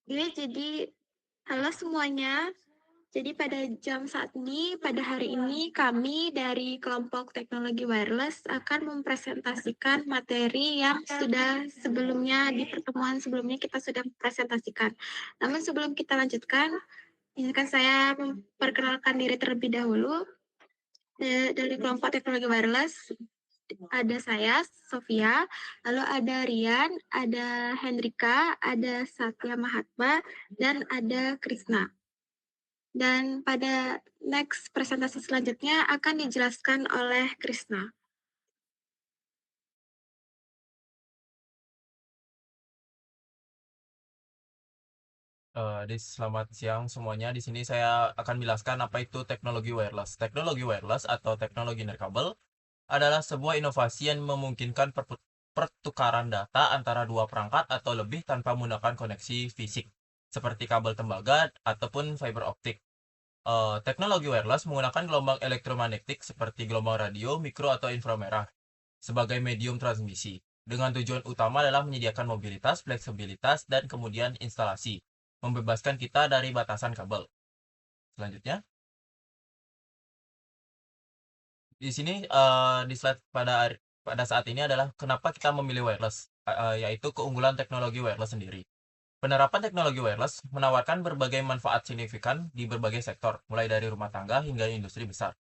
Oke, jadi halo semuanya. Jadi pada jam saat ini, pada hari ini kami dari kelompok teknologi wireless akan mempresentasikan materi yang sudah sebelumnya di pertemuan sebelumnya kita sudah presentasikan. Namun sebelum kita lanjutkan, izinkan saya memperkenalkan diri terlebih dahulu. Dari kelompok teknologi wireless ada saya, Sofia, lalu ada Rian, ada Hendrika, ada Satya Mahatma, dan ada Krisna. Dan pada next presentasi selanjutnya akan dijelaskan oleh Krisna. Selamat siang semuanya. Di sini saya akan menjelaskan apa itu teknologi wireless. Teknologi wireless atau teknologi nirkabel adalah sebuah inovasi yang memungkinkan pertukaran data antara dua perangkat atau lebih tanpa menggunakan koneksi fisik, seperti kabel tembaga ataupun fiber optik. Teknologi wireless menggunakan gelombang elektromagnetik seperti gelombang radio, mikro, atau inframerah sebagai medium transmisi, dengan tujuan utama adalah menyediakan mobilitas, fleksibilitas, dan kemudian instalasi, membebaskan kita dari batasan kabel. Selanjutnya, di sini di slide pada saat ini adalah kenapa kita memilih wireless, yaitu keunggulan teknologi wireless sendiri. Penerapan teknologi wireless menawarkan berbagai manfaat signifikan di berbagai sektor, mulai dari rumah tangga hingga industri besar.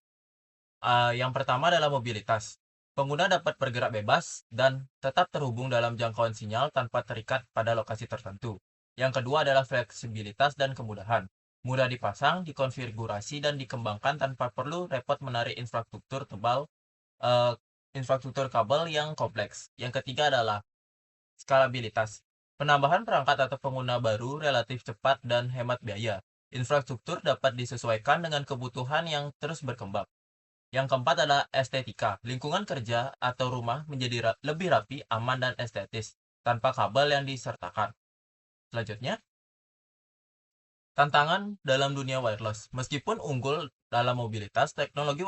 Yang pertama adalah mobilitas. Pengguna dapat bergerak bebas dan tetap terhubung dalam jangkauan sinyal tanpa terikat pada lokasi tertentu. Yang kedua adalah fleksibilitas dan kemudahan. Mudah dipasang, dikonfigurasi, dan dikembangkan tanpa perlu repot menarik eh, infrastruktur kabel yang kompleks. Yang ketiga adalah skalabilitas. Penambahan perangkat atau pengguna baru relatif cepat dan hemat biaya. Infrastruktur dapat disesuaikan dengan kebutuhan yang terus berkembang. Yang keempat adalah estetika. Lingkungan kerja atau rumah menjadi lebih rapi, aman, dan estetis tanpa kabel yang disertakan. Selanjutnya, tantangan dalam dunia wireless. Meskipun unggul dalam mobilitas, teknologi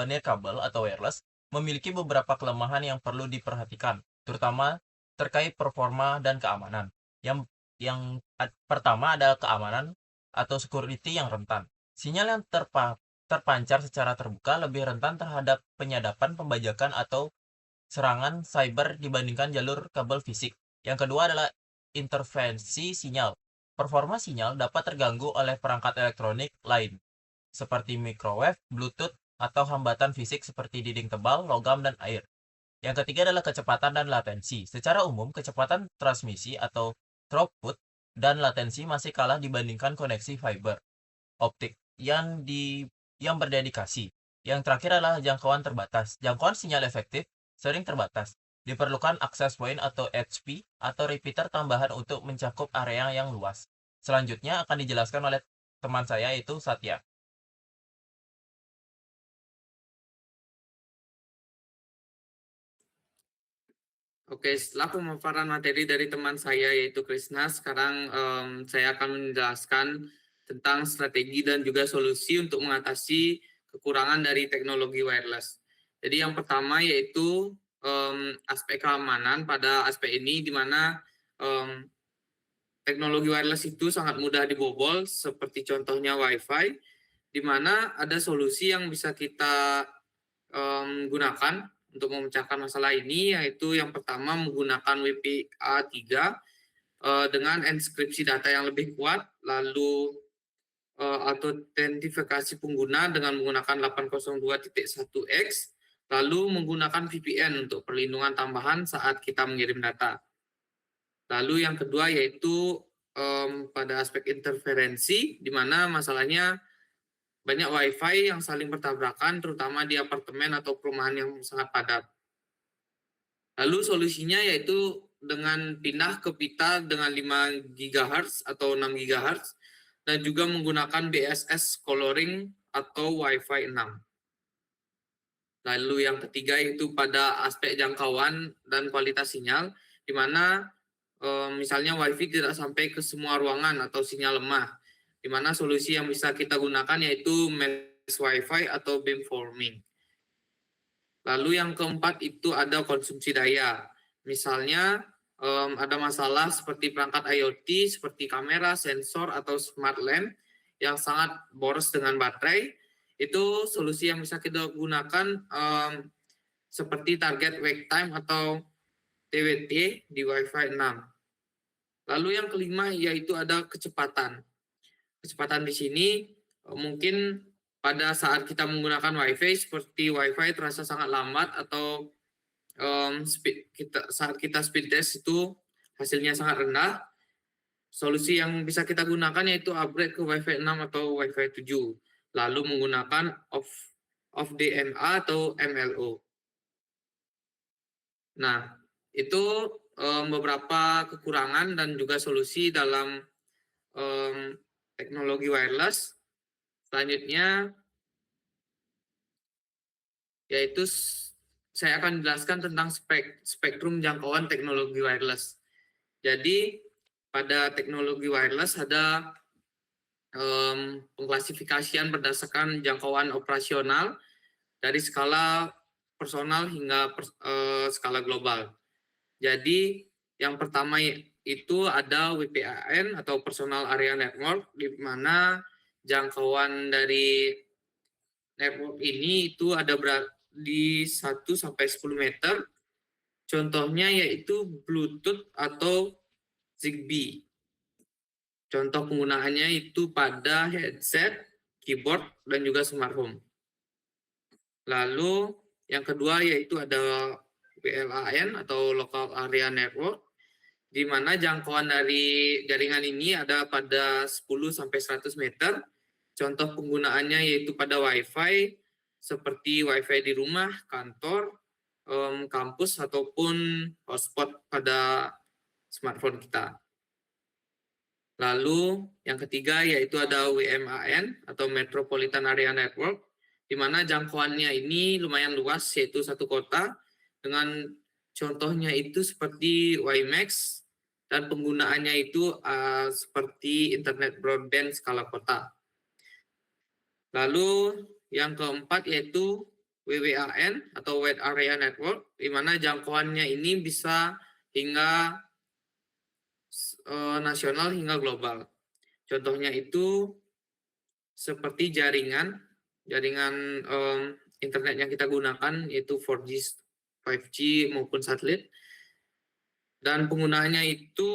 nirkabel atau wireless memiliki beberapa kelemahan yang perlu diperhatikan, terutama terkait performa dan keamanan. Yang pertama adalah keamanan atau security yang rentan. Sinyal yang terpancar secara terbuka lebih rentan terhadap penyadapan, pembajakan, atau serangan cyber dibandingkan jalur kabel fisik. Yang kedua adalah intervensi sinyal. Performa sinyal dapat terganggu oleh perangkat elektronik lain, seperti microwave, Bluetooth, atau hambatan fisik seperti dinding tebal, logam, dan air. Yang ketiga adalah kecepatan dan latensi. Secara umum, kecepatan transmisi atau throughput dan latensi masih kalah dibandingkan koneksi fiber optik yang berdedikasi. Yang terakhir adalah jangkauan terbatas. Jangkauan sinyal efektif sering terbatas. Diperlukan access point atau HP atau repeater tambahan untuk mencakup area yang luas. Selanjutnya akan dijelaskan oleh teman saya yaitu Satya. Oke, setelah pemaparan materi dari teman saya yaitu Krisna, sekarang saya akan menjelaskan tentang strategi dan juga solusi untuk mengatasi kekurangan dari teknologi wireless. Jadi yang pertama yaitu aspek keamanan pada aspek ini, di mana teknologi wireless itu sangat mudah dibobol, seperti contohnya WiFi, di mana ada solusi yang bisa kita gunakan untuk memecahkan masalah ini, yaitu yang pertama menggunakan WPA3 dengan enskripsi data yang lebih kuat, lalu autentifikasi pengguna dengan menggunakan 802.1x, lalu menggunakan VPN untuk perlindungan tambahan saat kita mengirim data. Lalu yang kedua yaitu pada aspek interferensi, di mana masalahnya banyak WiFi yang saling bertabrakan, terutama di apartemen atau perumahan yang sangat padat. Lalu solusinya yaitu dengan pindah ke pita dengan 5 GHz atau 6 GHz dan juga menggunakan BSS coloring atau Wi-Fi 6. Lalu yang ketiga yaitu pada aspek jangkauan dan kualitas sinyal, di mana misalnya Wi-Fi tidak sampai ke semua ruangan atau sinyal lemah, di mana solusi yang bisa kita gunakan yaitu mesh Wi-Fi atau beamforming. Lalu yang keempat itu ada konsumsi daya. Misalnya ada masalah seperti perangkat IoT, seperti kamera, sensor, atau smart lamp yang sangat boros dengan baterai, itu solusi yang bisa kita gunakan seperti target wake time atau TWT di Wi-Fi 6. Lalu yang kelima yaitu ada kecepatan. Kecepatan di sini mungkin pada saat kita menggunakan Wi-Fi seperti Wi-Fi terasa sangat lambat atau saat kita speed test itu hasilnya sangat rendah. Solusi yang bisa kita gunakan yaitu upgrade ke Wi-Fi 6 atau Wi-Fi 7, lalu menggunakan off DMA atau MLO. Nah, itu beberapa kekurangan dan juga solusi dalam teknologi wireless. Selanjutnya yaitu saya akan menjelaskan tentang spektrum jangkauan teknologi wireless. Jadi pada teknologi wireless ada pengklasifikasian berdasarkan jangkauan operasional dari skala personal hingga skala global. Jadi yang pertama itu ada WPAN atau Personal Area Network, di mana jangkauan dari network ini itu ada di 1 sampai 10 meter. Contohnya yaitu Bluetooth atau Zigbee. Contoh penggunaannya itu pada headset, keyboard, dan juga smartphone. Lalu yang kedua yaitu ada WLAN atau Local Area Network, di mana jangkauan dari jaringan ini ada pada 10 sampai 100 meter. Contoh penggunaannya yaitu pada Wi-Fi, seperti Wi-Fi di rumah, kantor, kampus, ataupun hotspot pada smartphone kita. Lalu yang ketiga yaitu ada WMAN atau Metropolitan Area Network, di mana jangkauannya ini lumayan luas, yaitu satu kota, dengan contohnya itu seperti WiMAX, dan penggunaannya itu seperti internet broadband skala kota. Lalu yang keempat yaitu WWAN atau Wide Area Network, di mana jangkauannya ini bisa hingga nasional hingga global. Contohnya itu seperti jaringan internet yang kita gunakan yaitu 4G, 5G maupun satelit. Dan penggunaannya itu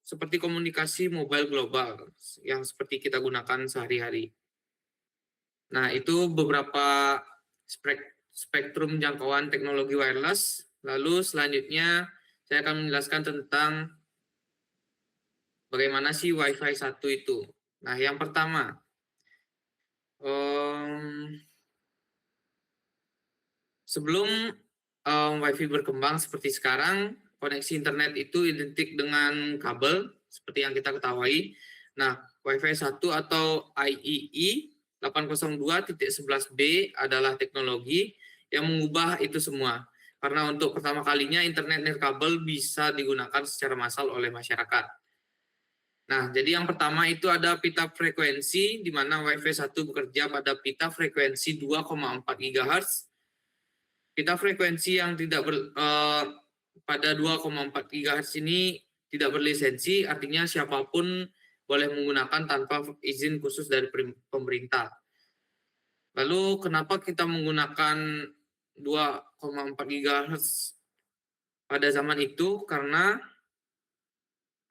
seperti komunikasi mobile global yang seperti kita gunakan sehari-hari. Nah, itu beberapa spektrum jangkauan teknologi wireless. Lalu selanjutnya saya akan menjelaskan tentang bagaimana sih Wi-Fi 1 itu. Nah, yang pertama, sebelum Wi-Fi berkembang seperti sekarang, koneksi internet itu identik dengan kabel, seperti yang kita ketahui. Nah, Wi-Fi 1 atau IEEE 802.11b adalah teknologi yang mengubah itu semua. Karena untuk pertama kalinya internet nirkabel bisa digunakan secara massal oleh masyarakat. Nah, jadi yang pertama itu ada pita frekuensi, di mana Wi-Fi 1 bekerja pada pita frekuensi 2,4 GHz. Pita frekuensi yang tidak pada 2,4 GHz ini tidak berlisensi, artinya siapapun boleh menggunakan tanpa izin khusus dari pemerintah. Lalu kenapa kita menggunakan 2,4 GHz pada zaman itu? Karena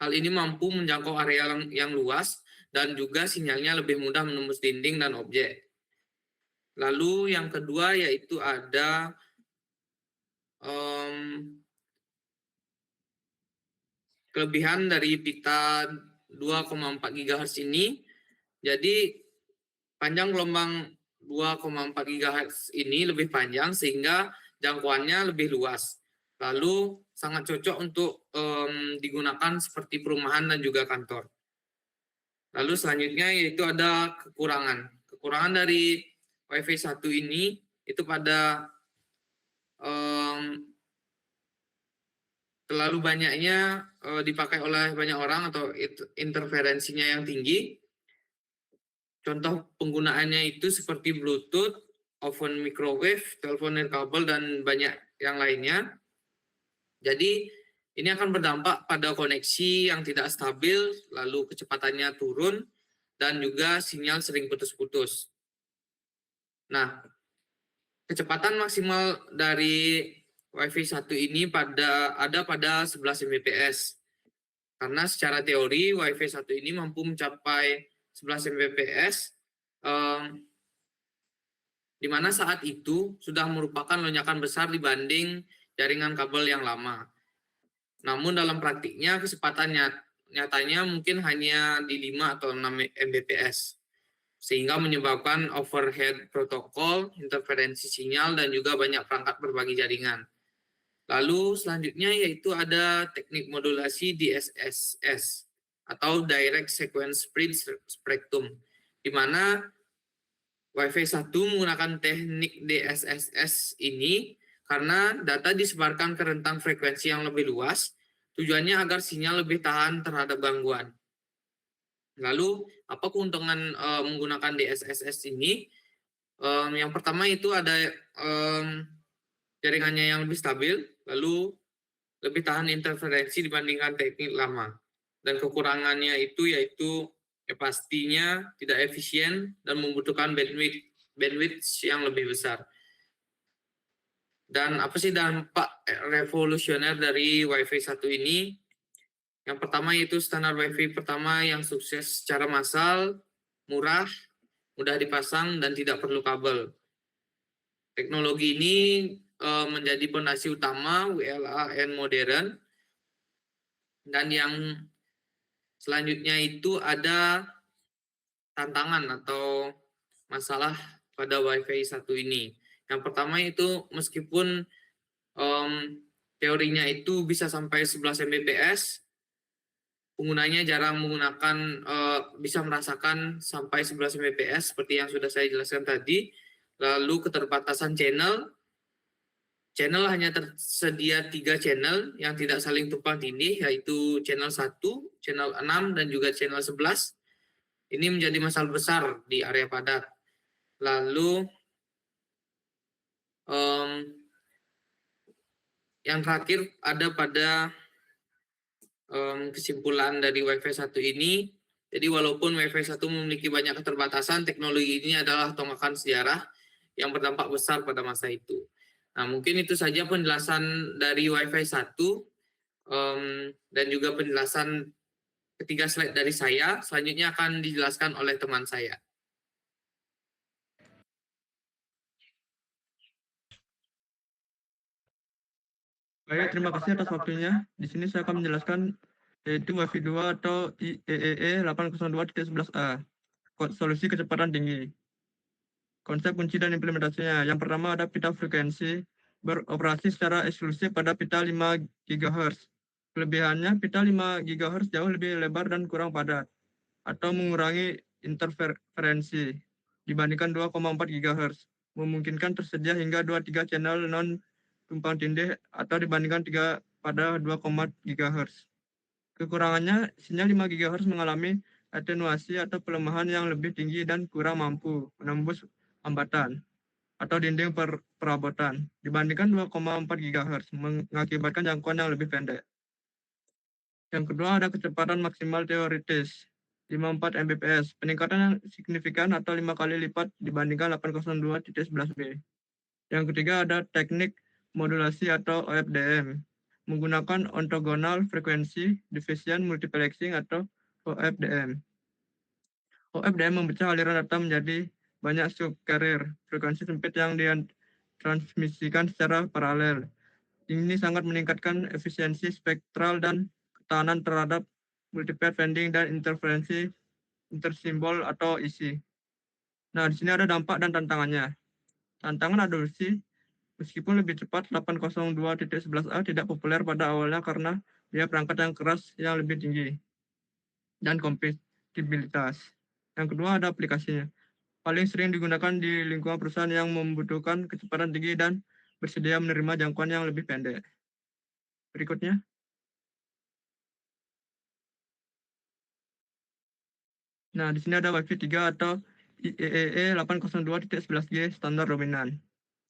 hal ini mampu menjangkau area yang luas dan juga sinyalnya lebih mudah menembus dinding dan objek. Lalu yang kedua yaitu ada kelebihan dari pita 2,4 GHz ini. Jadi panjang gelombang 2,4 GHz ini lebih panjang sehingga jangkauannya lebih luas. Lalu sangat cocok untuk digunakan seperti perumahan dan juga kantor. Lalu selanjutnya yaitu ada kekurangan. Kekurangan dari Wi-Fi 1 ini itu pada terlalu banyaknya dipakai oleh banyak orang atau interferensinya yang tinggi. Contoh penggunaannya itu seperti Bluetooth, oven microwave, telepon nirkabel, dan banyak yang lainnya. Jadi Ini akan berdampak pada koneksi yang tidak stabil, lalu kecepatannya turun, dan juga sinyal sering putus-putus. Nah, kecepatan maksimal dari Wi-Fi 1 ini ada pada 11 Mbps. Karena secara teori Wi-Fi 1 ini mampu mencapai 11 Mbps, di mana saat itu sudah merupakan lonjakan besar dibanding jaringan kabel yang lama. Namun dalam praktiknya kecepatan nyatanya mungkin hanya di 5 atau 6 Mbps, sehingga menyebabkan overhead protokol, interferensi sinyal, dan juga banyak perangkat berbagi jaringan. Lalu selanjutnya yaitu ada teknik modulasi DSSS atau Direct Sequence Spectrum, di mana Wi-Fi 1 menggunakan teknik DSSS ini karena data disebarkan ke rentang frekuensi yang lebih luas, tujuannya agar sinyal lebih tahan terhadap gangguan. Lalu, apa keuntungan menggunakan DSSS ini? Yang pertama itu ada jaringannya yang lebih stabil, lalu lebih tahan interferensi dibandingkan teknik lama. Dan kekurangannya itu yaitu pastinya tidak efisien dan membutuhkan bandwidth yang lebih besar. Dan apa sih dampak revolusioner dari Wi-Fi 1 ini? Yang pertama yaitu standar Wi-Fi pertama yang sukses secara massal, murah, mudah dipasang, dan tidak perlu kabel. Teknologi ini menjadi pondasi utama WLAN modern. Dan yang selanjutnya itu ada tantangan atau masalah pada Wi-Fi 1 ini. Yang pertama itu meskipun teorinya itu bisa sampai 11 Mbps, penggunanya jarang menggunakan bisa merasakan sampai 11 Mbps seperti yang sudah saya jelaskan tadi. Lalu keterbatasan channel hanya tersedia 3 channel yang tidak saling tumpang tindih, yaitu channel 1, channel 6, dan juga channel 11. Ini menjadi masalah besar di area padat. Lalu yang terakhir ada pada kesimpulan dari Wi-Fi 1 ini. Jadi walaupun Wi-Fi 1 memiliki banyak keterbatasan, teknologi ini adalah tongakan sejarah yang berdampak besar pada masa itu. Nah, mungkin itu saja penjelasan dari Wi-Fi 1 dan juga penjelasan ketiga slide dari saya. Selanjutnya akan dijelaskan oleh teman saya. Baik, terima kasih atas waktunya. Di sini saya akan menjelaskan yaitu Wi-Fi 2 atau IEEE 802.11a, solusi kecepatan tinggi. Konsep kunci dan implementasinya. Yang pertama ada pita frekuensi, beroperasi secara eksklusif pada pita 5 GHz. Kelebihannya, pita 5 GHz jauh lebih lebar dan kurang padat, atau mengurangi interferensi dibandingkan 2,4 GHz, memungkinkan tersedia hingga 23 channel non tumpang tindih atau dibandingkan 3 pada 2,4 GHz. Kekurangannya, sinyal 5 GHz mengalami atenuasi atau pelemahan yang lebih tinggi dan kurang mampu menembus hambatan atau dinding perabotan dibandingkan 2,4 GHz, mengakibatkan jangkauan yang lebih pendek. Yang kedua ada kecepatan maksimal teoritis, 54 Mbps, peningkatan yang signifikan atau 5 kali lipat dibandingkan 802.11b. Yang ketiga ada teknik modulasi atau OFDM, menggunakan orthogonal frekuensi division multiplexing atau OFDM. OFDM memecah aliran data menjadi banyak subcarrier frekuensi sempit yang ditransmisikan secara paralel. Ini sangat meningkatkan efisiensi spektral dan ketahanan terhadap multipath bending dan interferensi intersimbol atau ISI. Nah, di sini ada dampak dan tantangannya. Tantangan adopsi, meskipun lebih cepat, 802.11a tidak populer pada awalnya karena dia perangkat yang keras yang lebih tinggi dan kompatibilitas. Yang kedua ada aplikasinya. Paling sering digunakan di lingkungan perusahaan yang membutuhkan kecepatan tinggi dan bersedia menerima jangkauan yang lebih pendek. Berikutnya. Nah, di sini ada Wi-Fi 3 atau IEEE 802.11g standar dominan.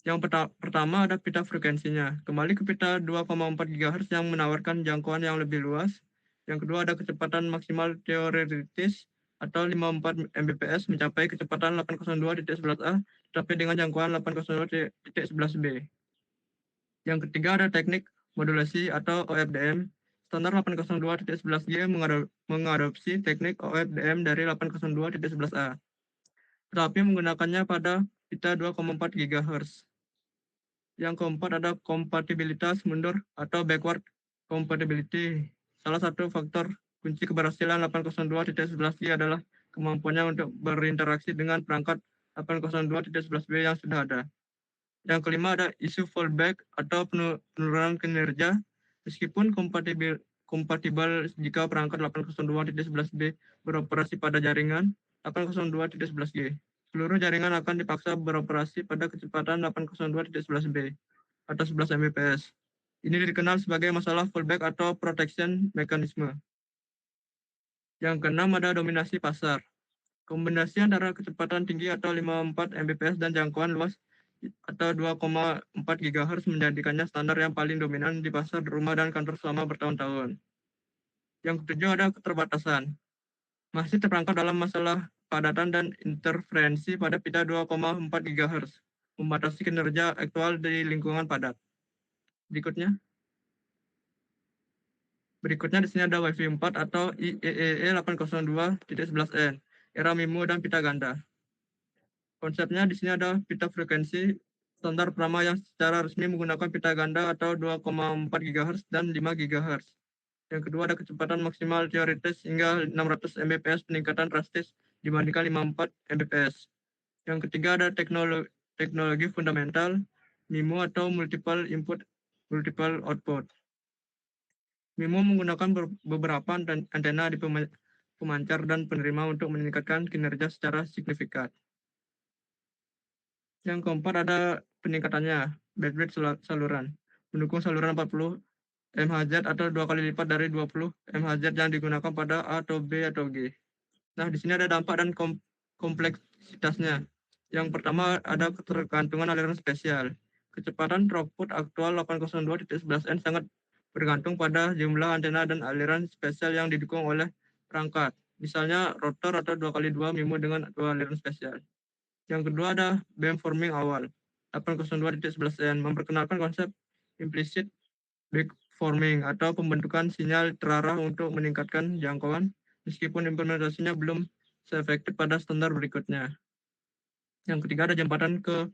Yang pertama ada pita frekuensinya. Kembali ke pita 2,4 GHz yang menawarkan jangkauan yang lebih luas. Yang kedua ada kecepatan maksimal teoretis atau 54 Mbps mencapai kecepatan 802.11a tetapi dengan jangkauan 802.11b. Yang ketiga ada teknik modulasi atau OFDM. Standar 802.11g mengadopsi teknik OFDM dari 802.11a, tetapi menggunakannya pada pita 2,4 GHz. Yang keempat ada kompatibilitas mundur atau backward compatibility. Salah satu faktor kunci keberhasilan 802.11g adalah kemampuannya untuk berinteraksi dengan perangkat 802.11b yang sudah ada. Yang kelima ada isu fallback atau penurunan kinerja. Meskipun kompatibel jika perangkat 802.11b beroperasi pada jaringan 802.11g. Seluruh jaringan akan dipaksa beroperasi pada kecepatan 802.11b atau 11 Mbps. Ini dikenal sebagai masalah fallback atau protection mechanism. Yang keenam ada dominasi pasar. Kombinasi antara kecepatan tinggi atau 54 Mbps dan jangkauan luas atau 2,4 GHz menjadikannya standar yang paling dominan di pasar rumah dan kantor selama bertahun-tahun. Yang ketujuh ada keterbatasan. Masih terperangkap dalam masalah padatan dan interferensi pada pita 2,4 GHz, membatasi kinerja aktual di lingkungan padat. Berikutnya di sini ada Wi-Fi 4 atau IEEE 802.11n, era MIMO dan pita ganda. Konsepnya di sini ada pita frekuensi standar pertama yang secara resmi menggunakan pita ganda atau 2,4 GHz dan 5 GHz. Yang kedua ada kecepatan maksimal teoritis hingga 600 Mbps peningkatan drastis dibandingkan 54 Mbps. Yang ketiga ada teknologi fundamental MIMO atau multiple input multiple output. MIMO menggunakan beberapa antena di pemancar dan penerima untuk meningkatkan kinerja secara signifikan. Yang keempat ada peningkatannya, bandwidth saluran, mendukung saluran 40 MHz atau 2 kali lipat dari 20 MHz yang digunakan pada A atau B atau G. Nah, di sini ada dampak dan kompleksitasnya. Yang pertama ada ketergantungan aliran spesial. Kecepatan throughput aktual 802.11n sangat bergantung pada jumlah antena dan aliran spesial yang didukung oleh perangkat. Misalnya rotor atau 2x2 MIMO dengan 2 aliran spesial. Yang kedua ada beamforming awal. 802.11n memperkenalkan konsep implicit beamforming atau pembentukan sinyal terarah untuk meningkatkan jangkauan meskipun implementasinya belum seefektif pada standar berikutnya. Yang ketiga ada jembatan ke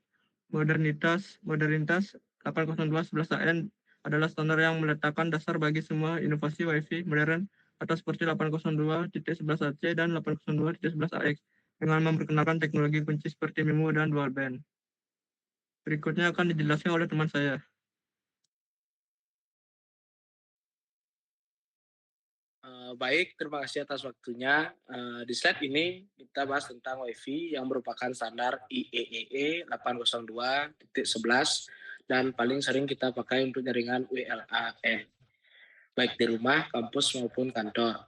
modernitas 802.11n adalah standar yang meletakkan dasar bagi semua inovasi Wi-Fi modern atau seperti 802.11ac dan 802.11ax dengan memperkenalkan teknologi kunci seperti MIMO dan dual band. Berikutnya akan dijelaskan oleh teman saya. Baik, terima kasih atas waktunya. Di slide ini kita bahas tentang Wi-Fi yang merupakan standar IEEE 802.11 dan paling sering kita pakai untuk jaringan WLAN, baik di rumah, kampus maupun kantor.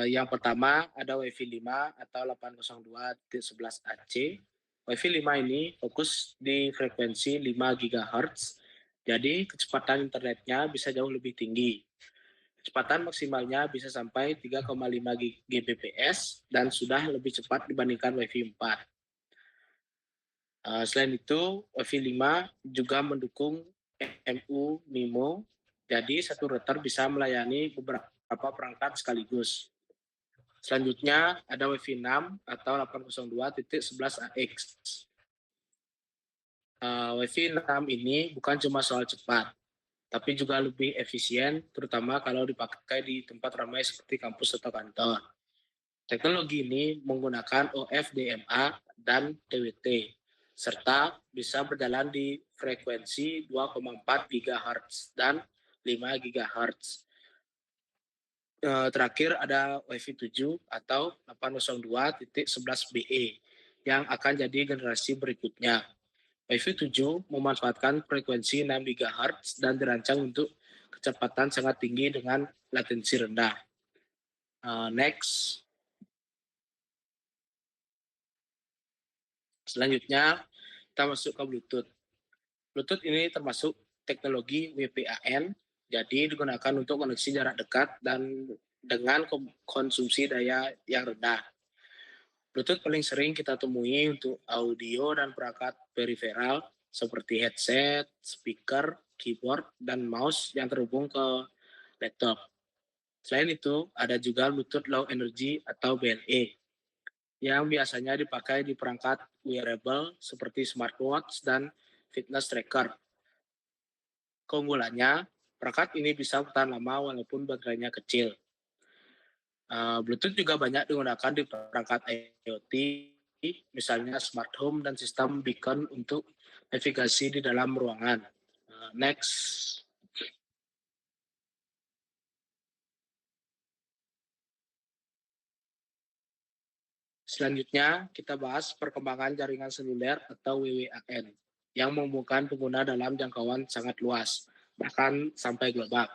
Yang pertama ada Wi-Fi 5 atau 802.11ac. Wi-Fi 5 ini fokus di frekuensi 5 GHz, jadi kecepatan internetnya bisa jauh lebih tinggi. Kecepatan maksimalnya bisa sampai 3,5 Gbps dan sudah lebih cepat dibandingkan Wi-Fi 4. Selain itu, Wi-Fi 5 juga mendukung MU MIMO, jadi satu router bisa melayani beberapa perangkat sekaligus. Selanjutnya ada Wi-Fi 6 atau 802.11ax. Wi-Fi 6 ini bukan cuma soal cepat, tapi juga lebih efisien, terutama kalau dipakai di tempat ramai seperti kampus atau kantor. Teknologi ini menggunakan OFDMA dan TWT, serta bisa berjalan di frekuensi 2,4 GHz dan 5 GHz. Terakhir ada Wi-Fi 7 atau 802.11be yang akan jadi generasi berikutnya. Wi-Fi 7 memanfaatkan frekuensi 6 GHz dan dirancang untuk kecepatan sangat tinggi dengan latensi rendah. Next. Selanjutnya, Kita masuk ke Bluetooth. Bluetooth ini termasuk teknologi WPAN, jadi digunakan untuk koneksi jarak dekat dan dengan konsumsi daya yang rendah. Bluetooth paling sering kita temui untuk audio dan perangkat periferal seperti headset, speaker, keyboard, dan mouse yang terhubung ke laptop. Selain itu, ada juga Bluetooth Low Energy atau BLE yang biasanya dipakai di perangkat wearable seperti smartwatch dan fitness tracker. Keunggulannya, perangkat ini bisa bertahan lama walaupun baterainya kecil. Bluetooth juga banyak digunakan di perangkat IoT, misalnya smart home dan sistem beacon untuk navigasi di dalam ruangan. Next. Selanjutnya, kita bahas perkembangan jaringan seluler atau WWAN yang memungkinkan pengguna dalam jangkauan sangat luas, bahkan sampai global.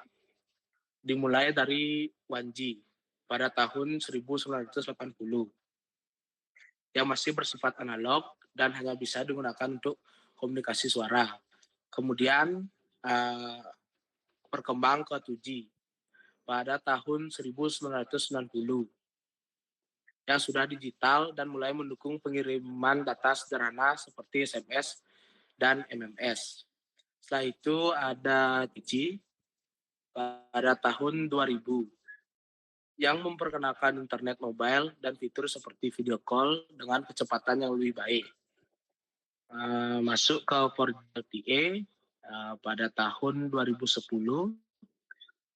Dimulai dari 1G pada tahun 1980 yang masih bersifat analog dan hanya bisa digunakan untuk komunikasi suara. Kemudian berkembang ke 2G pada tahun 1990 yang sudah digital dan mulai mendukung pengiriman data sederhana seperti SMS dan MMS. Setelah itu ada 3G pada tahun 2000 yang memperkenalkan internet mobile dan fitur seperti video call dengan kecepatan yang lebih baik. Masuk ke 4G LTE pada tahun 2010,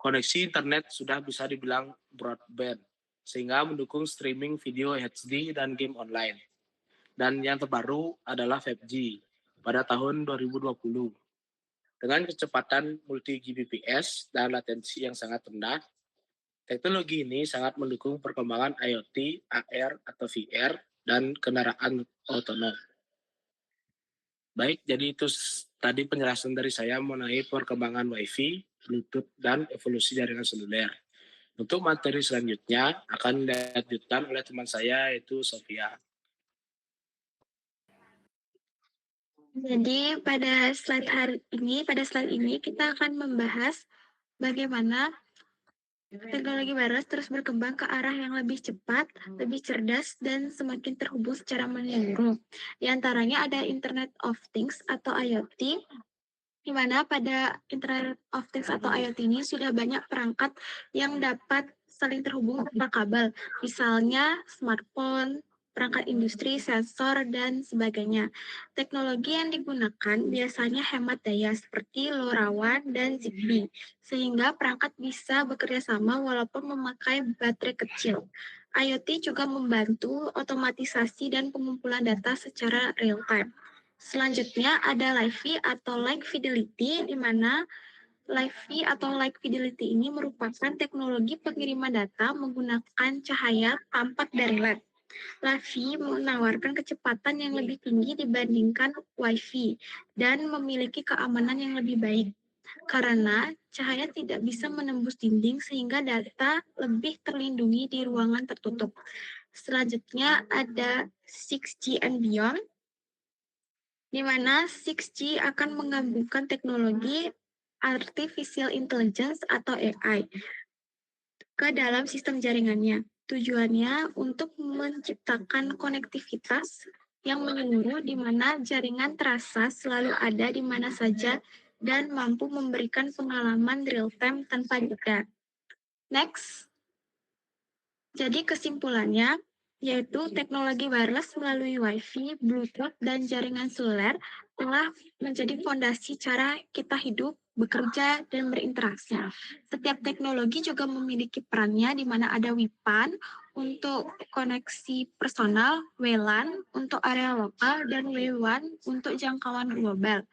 koneksi internet sudah bisa dibilang broadband, sehingga mendukung streaming video HD dan game online. Dan yang terbaru adalah 5G pada tahun 2020. Dengan kecepatan multi Gbps dan latensi yang sangat rendah, teknologi ini sangat mendukung perkembangan IoT, AR atau VR, dan kendaraan otonom. Baik, jadi itu tadi penjelasan dari saya mengenai perkembangan Wi-Fi, Bluetooth, dan evolusi jaringan seluler. Untuk materi selanjutnya akan dilanjutkan oleh teman saya yaitu Sofia. Jadi pada slide ini kita akan membahas bagaimana teknologi wireless terus berkembang ke arah yang lebih cepat, lebih cerdas, dan semakin terhubung secara menyeluruh. Di antaranya ada Internet of Things atau IoT, di mana pada Internet of Things atau IoT ini sudah banyak perangkat yang dapat saling terhubung tanpa kabel, misalnya smartphone, perangkat industri, sensor, dan sebagainya. Teknologi yang digunakan biasanya hemat daya seperti LoRaWAN dan Zigbee, sehingga perangkat bisa bekerja sama walaupun memakai baterai kecil. IoT juga membantu otomatisasi dan pengumpulan data secara real-time. Selanjutnya ada Live atau Light Fidelity, di mana Live atau Light Fidelity ini merupakan teknologi pengiriman data menggunakan cahaya tampak dari LED. Live menawarkan kecepatan yang lebih tinggi dibandingkan Wi-Fi dan memiliki keamanan yang lebih baik karena cahaya tidak bisa menembus dinding sehingga data lebih terlindungi di ruangan tertutup. Selanjutnya ada 6G and Beyond, di mana 6G akan menggabungkan teknologi Artificial Intelligence atau AI ke dalam sistem jaringannya. Tujuannya untuk menciptakan konektivitas yang menyeluruh di mana jaringan terasa selalu ada di mana saja dan mampu memberikan pengalaman real-time tanpa jeda. Next. Jadi kesimpulannya, yaitu teknologi wireless melalui Wi-Fi, Bluetooth, dan jaringan seluler telah menjadi fondasi cara kita hidup, bekerja, dan berinteraksi. Setiap teknologi juga memiliki perannya di mana ada WIPAN untuk koneksi personal, WLAN untuk area lokal, dan W1 untuk jangkauan global.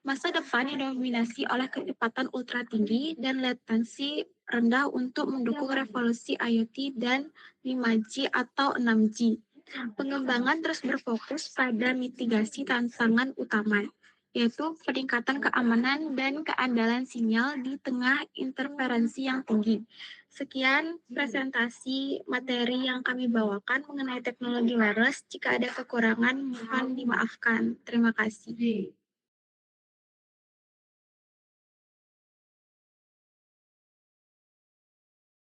Masa depan didominasi oleh kecepatan ultra tinggi dan latensi rendah untuk mendukung revolusi IoT dan 5G atau 6G. Pengembangan terus berfokus pada mitigasi tantangan utama, yaitu peningkatan keamanan dan keandalan sinyal di tengah interferensi yang tinggi. Sekian presentasi materi yang kami bawakan mengenai teknologi wireless. Jika ada kekurangan, mohon dimaafkan. Terima kasih.